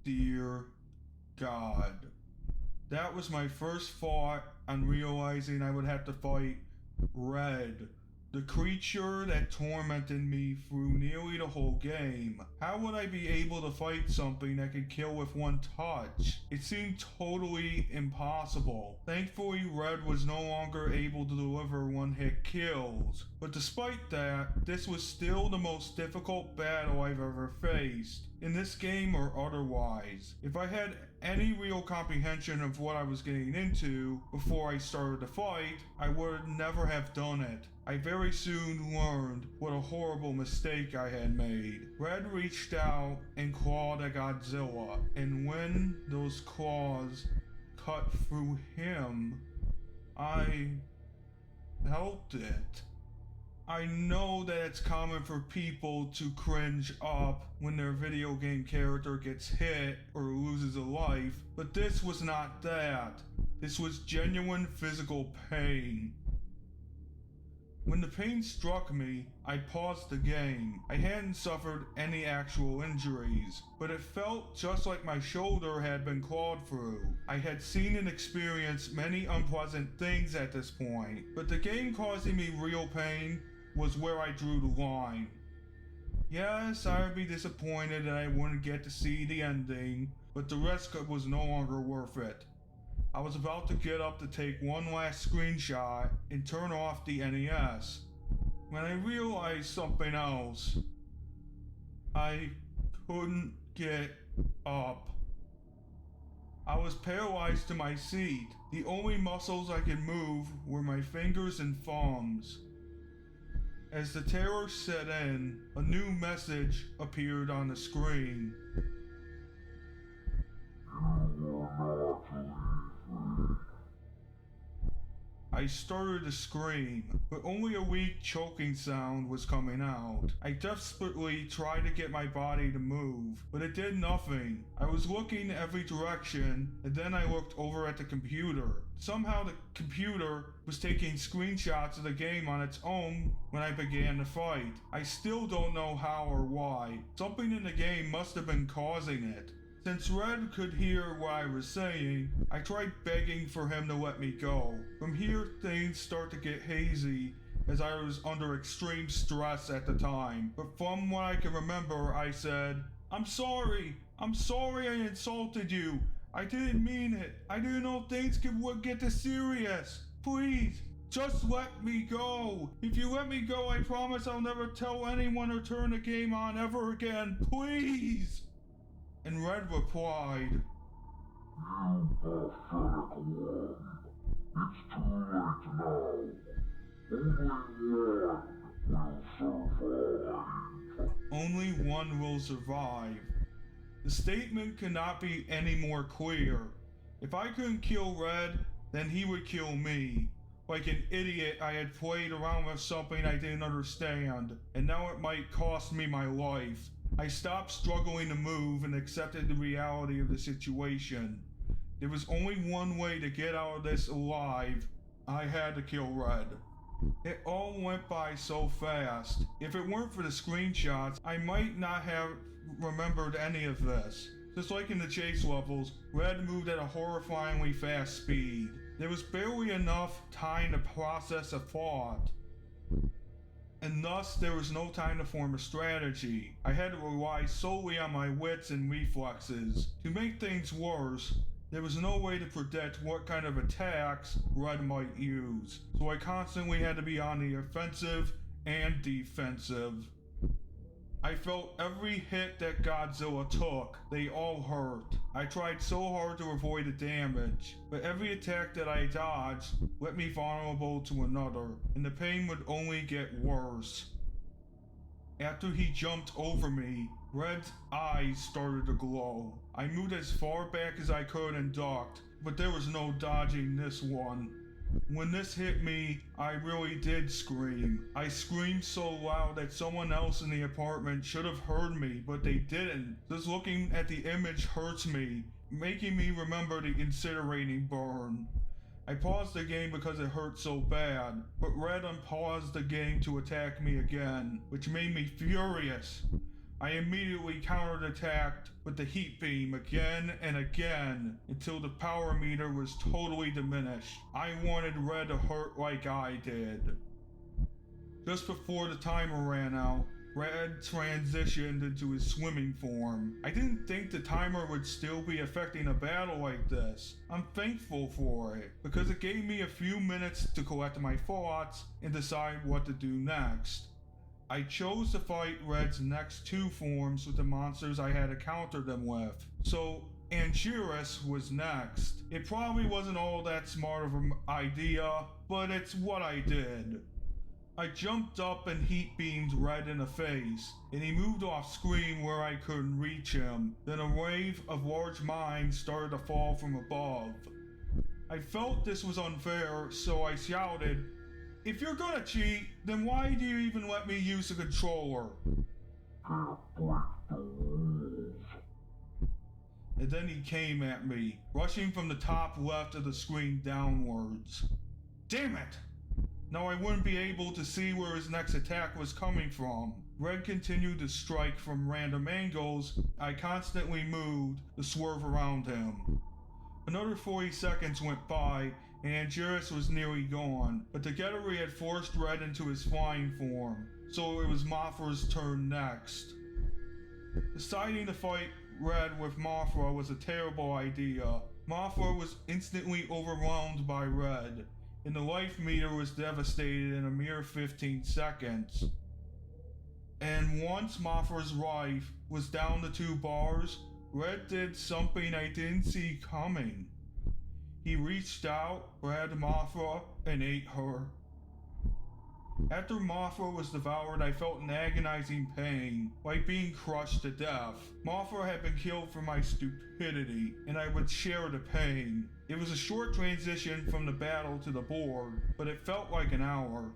dear God. That was my first thought on realizing I would have to fight Red, the creature that tormented me through nearly the whole game. How would I be able to fight something that could kill with one touch? It seemed totally impossible. Thankfully, Red was no longer able to deliver one-hit kills. But despite that, this was still the most difficult battle I've ever faced, in this game or otherwise. If I had any real comprehension of what I was getting into before I started the fight, I would never have done it. I very soon learned what a horrible mistake I had made. Red reached out and clawed at Godzilla, and when those claws cut through him, I felt it. I know that it's common for people to cringe up when their video game character gets hit or loses a life, but this was not that. This was genuine physical pain. When the pain struck me, I paused the game. I hadn't suffered any actual injuries, but it felt just like my shoulder had been clawed through. I had seen and experienced many unpleasant things at this point, but the game causing me real pain was where I drew the line. Yes, I would be disappointed that I wouldn't get to see the ending, but the risk was no longer worth it. I was about to get up to take one last screenshot and turn off the NES, when I realized something else. I couldn't get up. I was paralyzed to my seat. The only muscles I could move were my fingers and thumbs. As the terror set in, a new message appeared on the screen. I started to scream, but only a weak choking sound was coming out. I desperately tried to get my body to move, but it did nothing. I was looking every direction, and then I looked over at the computer. Somehow the computer was taking screenshots of the game on its own when I began the fight. I still don't know how or why. Something in the game must have been causing it. Since Red could hear what I was saying, I tried begging for him to let me go. From here, things start to get hazy as I was under extreme stress at the time. But from what I can remember, I said, I'm sorry I insulted you. I didn't mean it. I didn't know things would get this serious. Please, just let me go. If you let me go, I promise I'll never tell anyone or turn the game on ever again. Please. And Red replied, You pathetic worm. It's too late now. Only one will survive. The statement cannot be any more clear. If I couldn't kill Red, then he would kill me. Like an idiot, I had played around with something I didn't understand, and now it might cost me my life. I stopped struggling to move and accepted the reality of the situation. There was only one way to get out of this alive. I had to kill Red. It all went by so fast. If it weren't for the screenshots, I might not have remembered any of this. Just like in the chase levels, Red moved at a horrifyingly fast speed. There was barely enough time to process a thought, and thus there was no time to form a strategy. I had to rely solely on my wits and reflexes. To make things worse, there was no way to predict what kind of attacks Red might use, so I constantly had to be on the offensive and defensive. I felt every hit that Godzilla took. They all hurt. I tried so hard to avoid the damage, but every attack that I dodged left me vulnerable to another, and the pain would only get worse. After he jumped over me, Red's eyes started to glow. I moved as far back as I could and ducked, but there was no dodging this one. When this hit me, I really did scream. I screamed so loud that someone else in the apartment should have heard me, but they didn't. Just looking at the image hurts me, making me remember the incinerating burn. I paused the game because it hurt so bad, but Red unpaused the game to attack me again, which made me furious. I immediately counterattacked with the heat beam again and again until the power meter was totally diminished. I wanted Red to hurt like I did. Just before the timer ran out, Red transitioned into his swimming form. I didn't think the timer would still be affecting a battle like this. I'm thankful for it, because it gave me a few minutes to collect my thoughts and decide what to do next. I chose to fight Red's next two forms with the monsters I had to counter them with. So Angiris was next. It probably wasn't all that smart of an idea, but it's what I did. I jumped up and heat beamed Red in the face, and he moved off screen where I couldn't reach him. Then a wave of large mines started to fall from above. I felt this was unfair, so I shouted, "If you're gonna cheat, then why do you even let me use the controller?" And then he came at me, rushing from the top left of the screen downwards. Damn it! Now I wouldn't be able to see where his next attack was coming from. Red continued to strike from random angles. I constantly moved to swerve around him. Another 40 seconds went by, and Angiris was nearly gone, but together we had forced Red into his flying form, so it was Mothra's turn next. Deciding to fight Red with Mothra was a terrible idea. Mothra was instantly overwhelmed by Red, and the life meter was devastated in a mere 15 seconds. And once Mothra's life was down to 2 bars, Red did something I didn't see coming. He reached out, grabbed Mothra, and ate her. After Mothra was devoured, I felt an agonizing pain, like being crushed to death. Mothra had been killed for my stupidity, and I would share the pain. It was a short transition from the battle to the board, but it felt like an hour.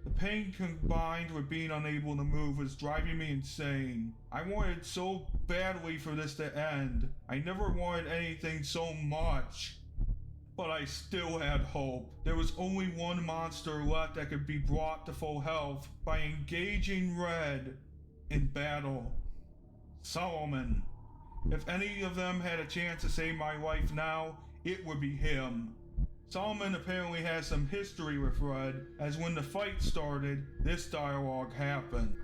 The pain combined with being unable to move was driving me insane. I wanted so badly for this to end. I never wanted anything so much. But I still had hope. There was only one monster left that could be brought to full health by engaging Red in battle. Solomon. If any of them had a chance to save my life now, it would be him. Solomon apparently has some history with Red, as when the fight started, this dialogue happened.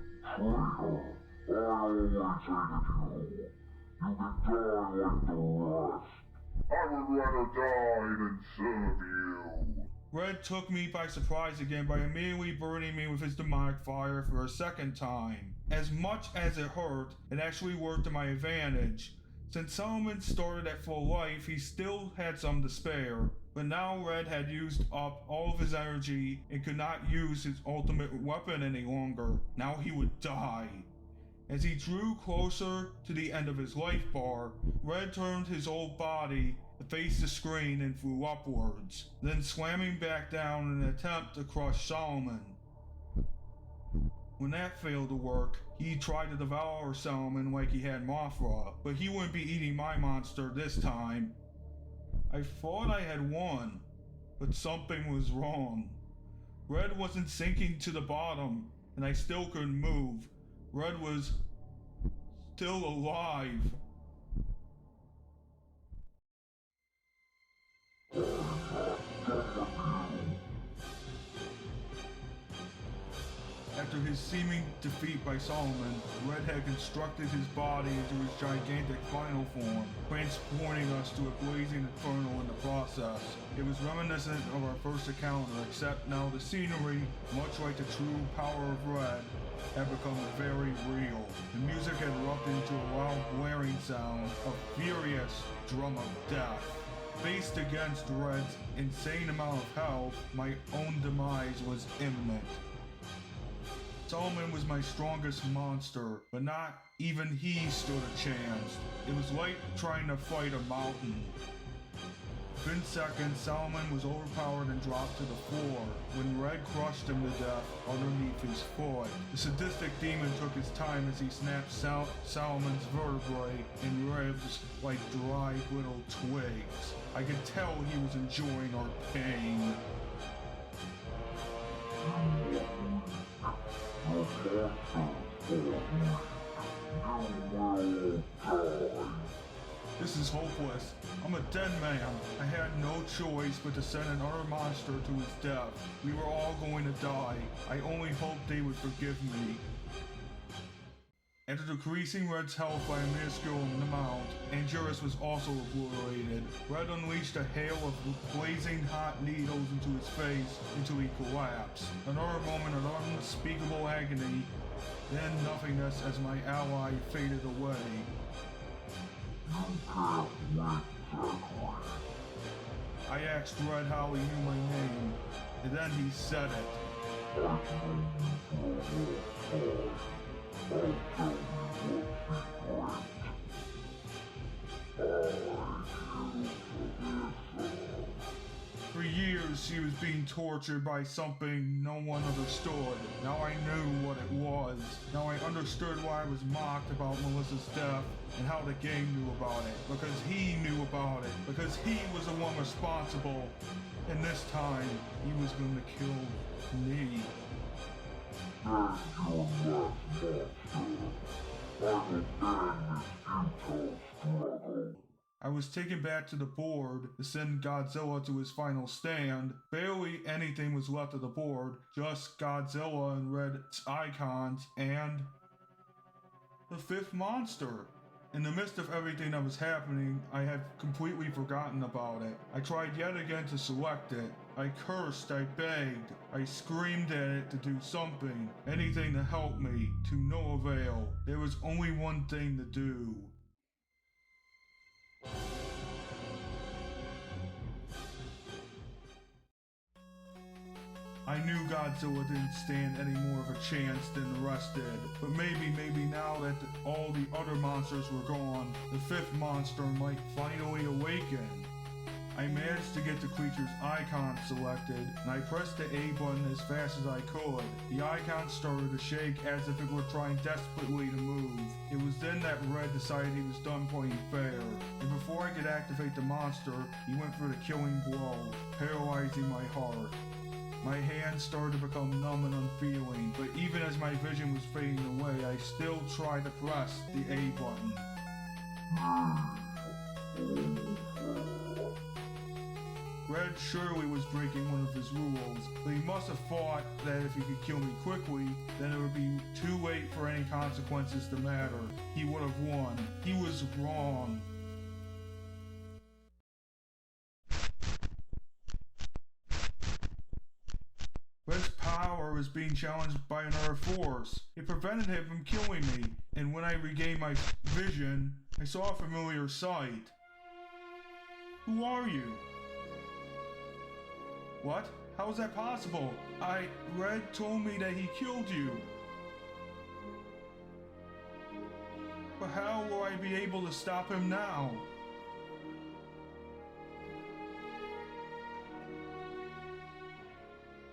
I would rather die than serve you. Red took me by surprise again by immediately burning me with his demonic fire for a second time. As much as it hurt, it actually worked to my advantage. Since Solomon started at full life, he still had some to spare. But now Red had used up all of his energy and could not use his ultimate weapon any longer. Now he would die. As he drew closer to the end of his life bar, Red turned his old body to face the screen and flew upwards, then slamming back down in an attempt to crush Solomon. When that failed to work, he tried to devour Solomon like he had Mothra, but he wouldn't be eating my monster this time. I thought I had won, but something was wrong. Red wasn't sinking to the bottom, and I still couldn't move. Red was still alive. After his seeming defeat by Solomon, Red had constructed his body into his gigantic final form, transporting us to a blazing inferno in the process. It was reminiscent of our first encounter, except now the scenery, much like the true power of Red, had become very real. The music had erupted into a loud blaring sound, a furious drum of death. Faced against Red's insane amount of health, my own demise was imminent. Solomon was my strongest monster, but not even he stood a chance. It was like trying to fight a mountain. Within seconds, Solomon was overpowered and dropped to the floor, when Red crushed him to death underneath his foot. The sadistic demon took his time as he snapped Solomon's vertebrae and ribs like dry little twigs. I could tell he was enjoying our pain. This is hopeless. I'm a dead man. I had no choice but to send another monster to his death. We were all going to die. I only hoped they would forgive me. After decreasing Red's health by a minuscule amount, Angelus was also obliterated. Red unleashed a hail of blazing hot needles into his face until he collapsed. Another moment of unspeakable agony, then nothingness as my ally faded away. I asked Red how he knew my name, and then he said it. For years, she was being tortured by something no one understood. Now I knew what it was. Now I understood why I was mocked about Melissa's death and how the game knew about it. Because he knew about it. Because he was the one responsible. And this time, he was going to kill me. I was taken back to the board to send Godzilla to his final stand. Barely anything was left of the board, just Godzilla and Red's icons and the fifth monster. In the midst of everything that was happening, I had completely forgotten about it. I tried yet again to select it. I cursed, I begged, I screamed at it to do something, anything to help me, to no avail. There was only one thing to do. I knew Godzilla didn't stand any more of a chance than the rest did, but maybe now that all the other monsters were gone, the fifth monster might finally awaken. I managed to get the creature's icon selected, and I pressed the A button as fast as I could. The icon started to shake as if it were trying desperately to move. It was then that Red decided he was done playing fair, and before I could activate the monster, he went for the killing blow, paralyzing my heart. My hands started to become numb and unfeeling, but even as my vision was fading away, I still tried to press the A button. Red surely was breaking one of his rules, but he must have thought that if he could kill me quickly, then it would be too late for any consequences to matter. He would have won. He was wrong. Red's power was being challenged by another force. It prevented him from killing me, and when I regained my vision, I saw a familiar sight. Who are you? What? How is that possible? Red told me that he killed you. But how will I be able to stop him now?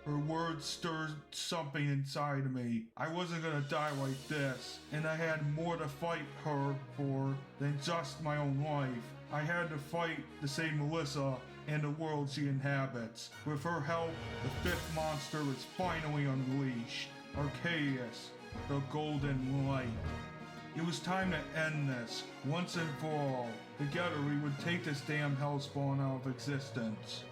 Her words stirred something inside of me. I wasn't gonna die like this, and I had more to fight her for than just my own life. I had to fight to save Melissa and the world she inhabits. With her help, the fifth monster was finally unleashed. Arceus, the Golden Light. It was time to end this, once and for all. Together we would take this damn hellspawn out of existence.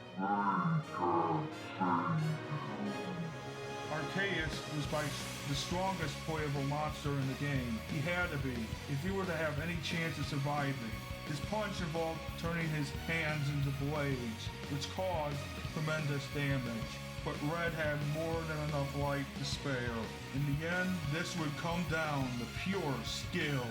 Arceus was by the strongest playable monster in the game. He had to be, if he were to have any chance of surviving. His punch involved turning his hands into blades, which caused tremendous damage. But Red had more than enough life to spare. In the end, this would come down to pure skill.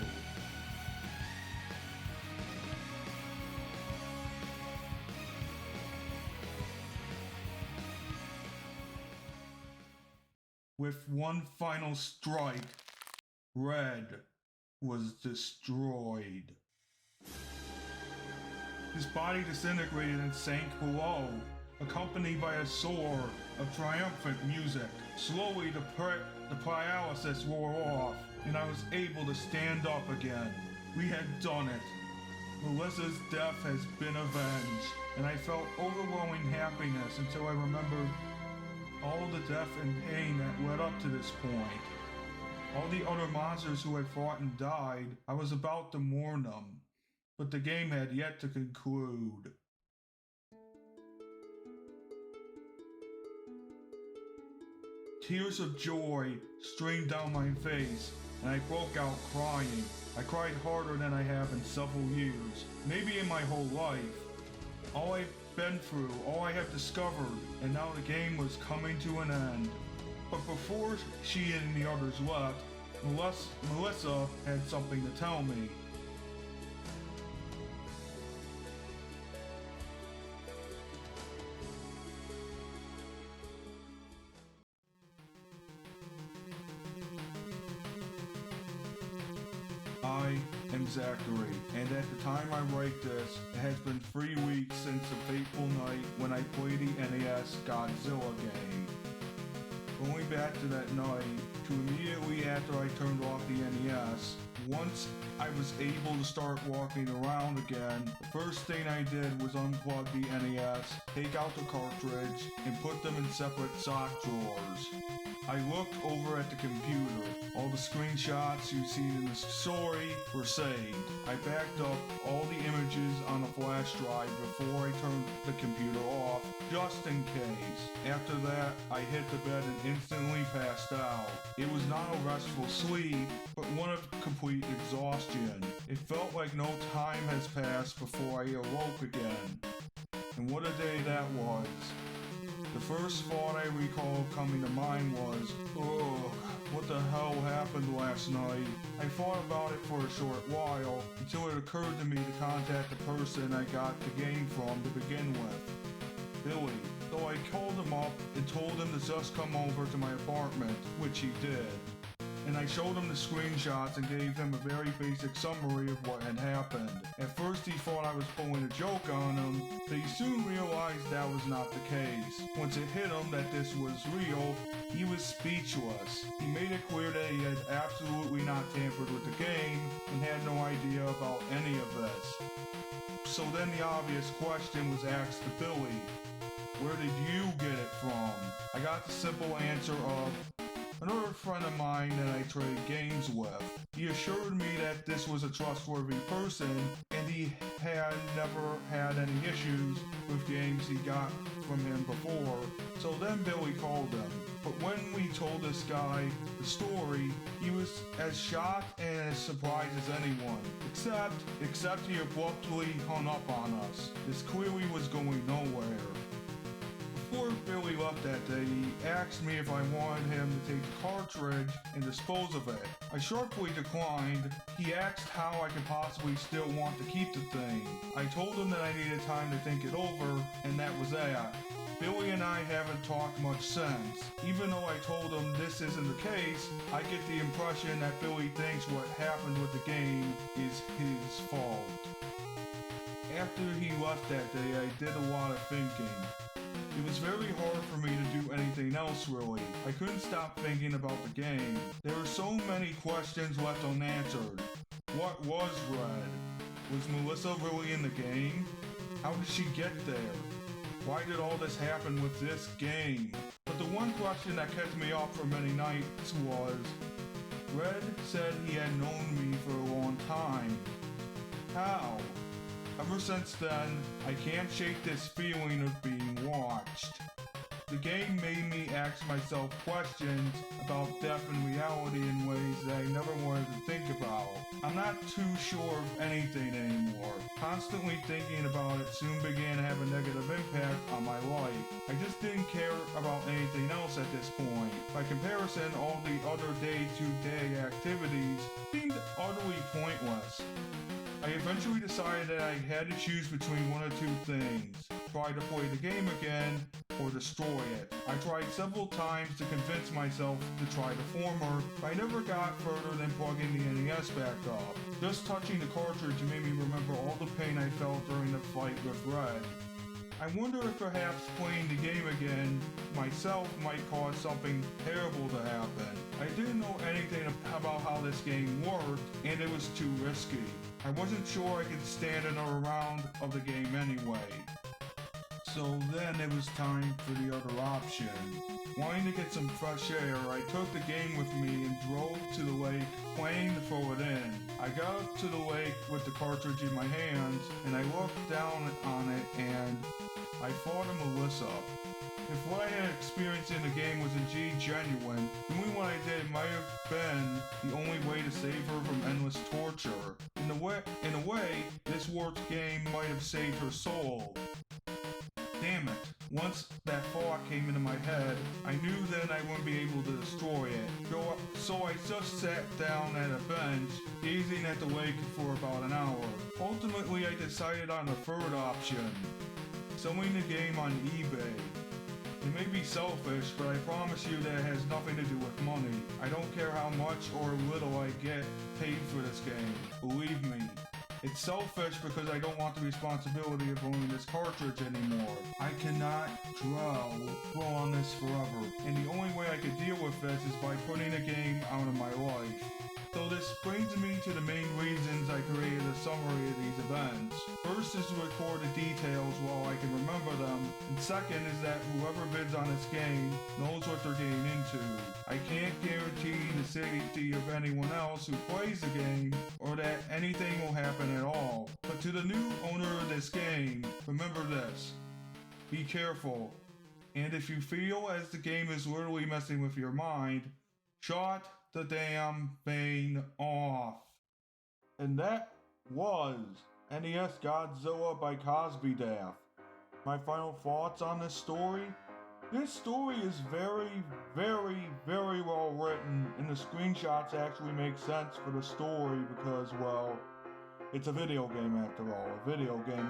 With one final strike, Red was destroyed. His body disintegrated and sank below, accompanied by a soar of triumphant music. Slowly the paralysis wore off, and I was able to stand up again. We had done it. Melissa's death has been avenged, and I felt overwhelming happiness until I remembered all the death and pain that led up to this point. All the other monsters who had fought and died, I was about to mourn them. But the game had yet to conclude. Tears of joy streamed down my face, and I broke out crying. I cried harder than I have in several years, maybe in my whole life. All I've been through, all I have discovered, and now the game was coming to an end. But before she and the others left, Melissa had something to tell me. I am Zachary, and at the time I write this, it has been 3 weeks since the fateful night when I played the NES Godzilla game. Going back to that night, to immediately after I turned off the NES, once I was able to start walking around again, the first thing I did was unplug the NES, take out the cartridge, and put them in separate sock drawers. I looked over at the computer. All the screenshots you've seen in the story were saved. I backed up all the images on a flash drive before I turned the computer off, just in case. After that, I hit the bed and instantly passed out. It was not a restful sleep, but one of complete exhaustion. It felt like no time has passed before I awoke again. And what a day that was. The first thought I recall coming to mind was, ugh, what the hell happened last night? I thought about it for a short while, until it occurred to me to contact the person I got the game from to begin with, Billy. So I called him up and told him to just come over to my apartment, which he did. And I showed him the screenshots and gave him a very basic summary of what had happened. At first he thought I was pulling a joke on him, but he soon realized that was not the case. Once it hit him that this was real, he was speechless. He made it clear that he had absolutely not tampered with the game and had no idea about any of this. So then the obvious question was asked to Billy, where did you get it from? I got the simple answer of, another friend of mine that I trade games with. He assured me that this was a trustworthy person and he had never had any issues with games he got from him before. So then Billy called him. But when we told this guy the story, he was as shocked and as surprised as anyone. Except he abruptly hung up on us. This clearly was going nowhere. Before Billy left that day, he asked me if I wanted him to take the cartridge and dispose of it. I sharply declined. He asked how I could possibly still want to keep the thing. I told him that I needed time to think it over, and that was that. Billy and I haven't talked much since. Even though I told him this isn't the case, I get the impression that Billy thinks what happened with the game is his fault. After he left that day, I did a lot of thinking. It was very hard for me to do anything else really. I couldn't stop thinking about the game. There were so many questions left unanswered. What was Red? Was Melissa really in the game? How did she get there? Why did all this happen with this game? But the one question that kept me up for many nights was, Red said he had known me for a long time. How? Ever since then, I can't shake this feeling of being watched. The game made me ask myself questions about death and reality in ways that I never wanted to think about. I'm not too sure of anything anymore. Constantly thinking about it soon began to have a negative impact on my life. I just didn't care about anything else at this point. By comparison, all the other day-to-day activities seemed utterly pointless. I eventually decided that I had to choose between one or two things. Try to play the game again, or destroy it. I tried several times to convince myself to try the former, but I never got further than plugging the NES back up. Just touching the cartridge made me remember all the pain I felt during the fight with Red. I wonder if perhaps playing the game again myself might cause something terrible to happen. I didn't know anything about how this game worked, and it was too risky. I wasn't sure I could stand another round of the game anyway. So then it was time for the other option. Wanting to get some fresh air, I took the game with me and drove to the lake, planning to throw it in. I got up to the lake with the cartridge in my hands, and I looked down on it and I thought of Melissa. If what I had experienced in the game was indeed genuine, doing what I did might have been the only way to save her from endless torture. In a way, this warped game might have saved her soul. Damn it. Once that thought came into my head, I knew then I wouldn't be able to destroy it. So I just sat down at a bench, gazing at the lake for about an hour. Ultimately, I decided on the third option, selling the game on eBay. It may be selfish, but I promise you that it has nothing to do with money. I don't care how much or little I get paid for this game. Believe me. It's selfish because I don't want the responsibility of owning this cartridge anymore. I cannot dwell on this forever, and the only way I could deal with this is by putting the game out of my life. So this brings me to the main reasons I created a summary of these events. First is to record the details while I can remember them, and second is that whoever bids on this game knows what they're getting into. I can't guarantee the safety of anyone else who plays the game, or that anything will happen at all. But to the new owner of this game, remember this. Be careful, and if you feel as the game is literally messing with your mind, shut the damn thing off. And that was NES Godzilla by Cosbydaf. My final thoughts on this story? This story is very, very, very well written, and the screenshots actually make sense for the story because, well, it's a video game after all. A video game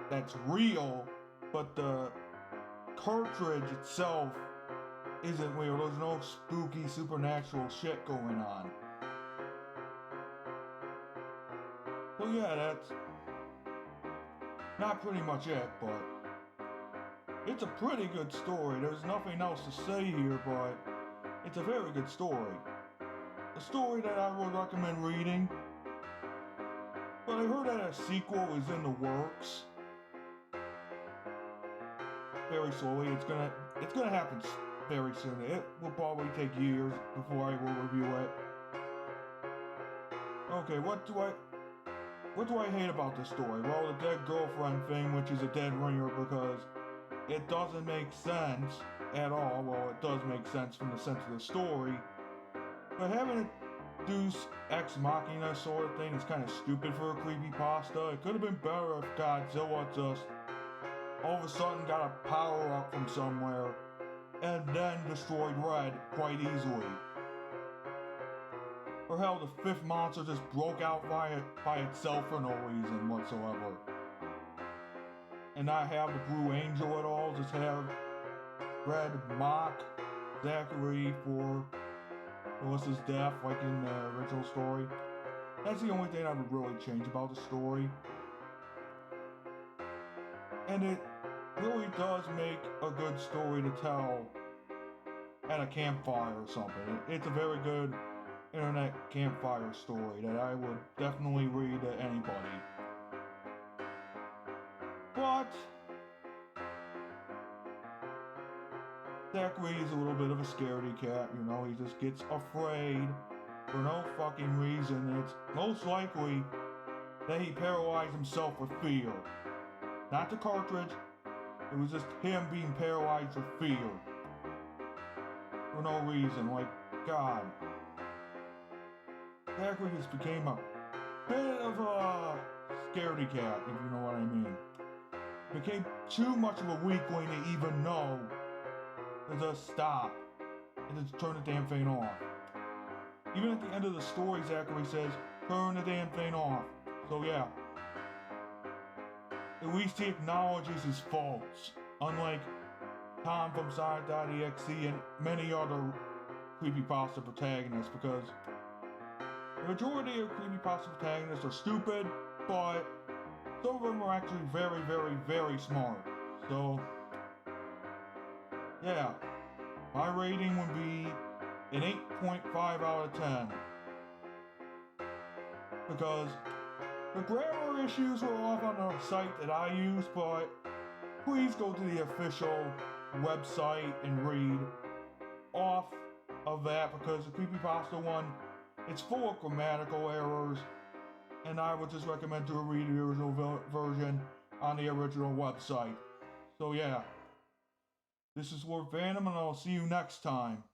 that's real, but the cartridge itself isn't real. There's no spooky supernatural shit going on. So yeah, that's not pretty much it, but it's a pretty good story. There's nothing else to say here, but it's a very good story. A story that I would recommend reading. But I heard that a sequel is in the works. Very slowly. It's gonna happen very soon. It will probably take years before I will review it. Okay, what do I hate about this story? Well, the dead girlfriend thing, which is a dead ringer because it doesn't make sense at all. Well, it does make sense from the sense of the story. But having it do Ex Machina sort of thing is kind of stupid for a creepypasta. It could have been better if Godzilla just all of a sudden got a power up from somewhere and then destroyed Red quite easily. Or hell, the fifth monster just broke out by itself for no reason whatsoever. And not have the Blue Angel at all, just have Red mock Zachary for Melissa's death, like in the original story. That's the only thing I would really change about the story. And it really does make a good story to tell at a campfire or something. It's a very good internet campfire story that I would definitely read to anybody. But Zachary is a little bit of a scaredy cat, you know, he just gets afraid for no fucking reason. It's most likely that he paralyzed himself with fear. Not the cartridge, it was just him being paralyzed with fear. For no reason, like, God. Zachary just became a bit of a scaredy cat, if you know what I mean. Became too much of a weakling to even know to just stop and just turn the damn thing off. Even at the end of the story, Zachary says, turn the damn thing off. So yeah. At least he acknowledges his faults, unlike Tom from Sonic.exe and many other creepypasta protagonists, because the majority of creepypasta protagonists are stupid, but some of them are actually very, very, very smart. So, yeah, my rating would be an 8.5 out of 10. Because The grammar issues were off on the site that I use, but please go to the official website and read off of that, because the Creepypasta one, it's full of grammatical errors, and I would just recommend to read the original version on the original website. So yeah, this is Lord Phantom, and I'll see you next time.